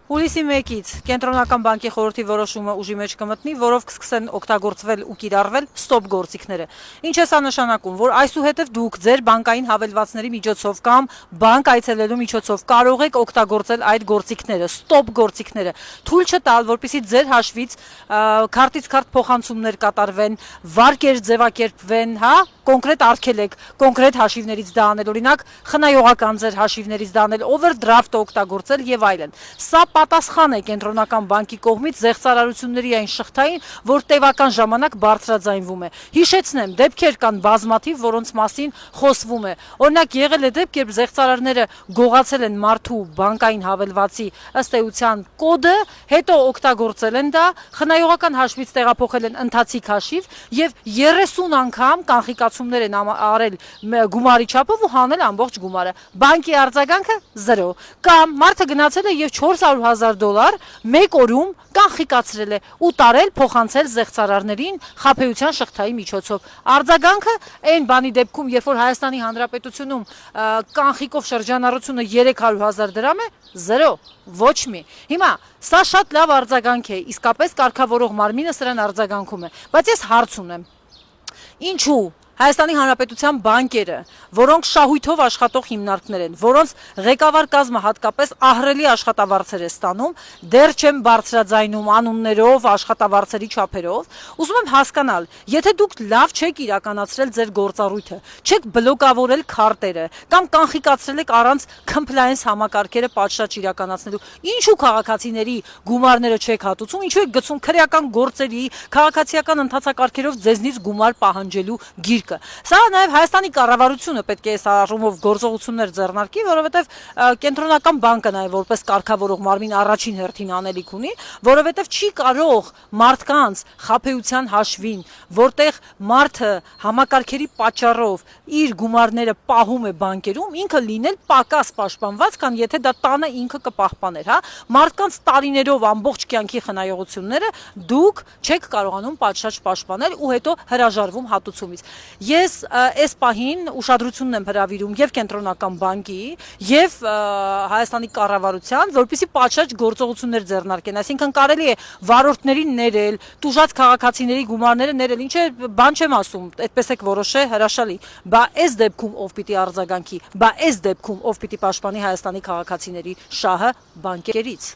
Հուլիսի 1-ից Կենտրոնական բանկի խորհրդի որոշումը ուժի մեջ կմտնի, որով կսկսեն օգտագործվել ու կիրառվել ստոպ գործիքները։ Ինչ է սա նշանակում, որ այսուհետև դուք ձեր բանկային հավելվածների միջոցով կամ բանկ այցելելու միջոցով կարող եք օգտագործել այդ գործիքները, ստոպ գործիքները, թույլ չտալ, որպեսզի ձեր հաշվից քարտից քարտ փոխանցումներ կատարվեն, վարկեր ձևակերպվեն, հա, կոնկրետ արգելեք, կոնկրետ հաշիվներից դա անել, օրինակ խնայողական ձեր հաշիվներից դա անել, օվերդրաֆտ օգտագործել եւ այլն։ Սա պատասխան է Կենտրոնական բանկի կողմից զեղծարարությունների այն շղթային, որ տևական ժամանակ բարձրաձայնվում է։ Հիշեցնեմ, դեպքեր կան բազմաթիվ, որոնց մասին խոսվում է։ Օրինակ եղել է դեպք, երբ զեղծարարները գողացել են մարդու բանկային հավելվածի ըստ էության կոդը, հետո օգտագործել են դա, խնայողական հաշվից տեղափոխել են ընթացիկ հաշիվ եւ 30 անգամ կանխիկացումներ են արել գումարի չափով ու հանել ամբողջ գումարը։ Բանկի արձագանքը 0։ Կամ մարդը գնացել է եւ $400,000 մեկ օրում կանխիկացրել է ու տարել փոխանցել զեղծարարներին խաբեության շղթայի միջոցով։ Արձագանքը այն բանի դեպքում, երբ որ Հայաստանի Հանրապետությունում կանխիկով շրջանառությունը $300,000 է, 0, ոչ մի։ Հիմա սա շատ լավ արձագանք է, իսկապես կարգավորող մարմինը սրան արձագանքում է, բայց ես հարց ունեմ. ինչու Հայաստանի Հանրապետության բանկերը, որոնք շահույթով աշխատող հիմնարկներ են, որոնց ղեկավար կազմը հատկապես ահռելի աշխատավարձեր է ստանում, դեռ չեմ բարձրաձայնում անուններով, աշխատավարձերի չափերով, ուզում եմ հասկանալ, եթե դուք լավ չեք իրականացրել ձեր գործառույթը, չեք բլոկավորել քարտերը կամ կանխիկացրել եք առանց compliance համակարգերը պատշաճ իրականացնելու, ինչու քաղաքացիների գումարները չեք հատուցում, ինչու եք գցում քրեական գործերի, քաղաքացիական ընթացակարգերով ձեզնից գումար պահանջելու գիրք։ Սա նաև Հայաստանի կառավարությունը պետք է այս առումով գործողություններ ձեռնարկի, որովհետև Կենտրոնական բանկը նաև որպես կարգավորող մարմին առաջին հերթին անելիք ունի, որովհետև չի կարող մարդկանց խաբեության հաշվին, որտեղ մարդը համակարգերի պատճառով իր գումարները պահում է բանկերում, ինքը լինել պակաս պաշտպանված, քան եթե դա տանը ինքը կպահպաներ, հա, մարդկանց տարիներով ամբողջ կյանքի խնայողությունները դուք չեք կարողանում պատշաճ պաշտպանել ու հետո հրաժարվում հատուցումից։ Ես այս պահին ուշադրությունն եմ հրավիրում եւ Կենտրոնական բանկի եւ Հայաստանի կառավարության, որպեսզի պատշաճ գործողություններ ձեռնարկեն, այսինքն կարելի է վարորդներին ներել, տուժած քաղաքացիների գումարները ներել, ինչ է, բան չեմ ասում, այդպես եք որոշե, հրաշալի, բա այս դեպքում ով պիտի արձագանքի, բա այս դեպքում ով պիտի պաշտպանի Հայաստանի քաղաքացիների շահը բանկերից։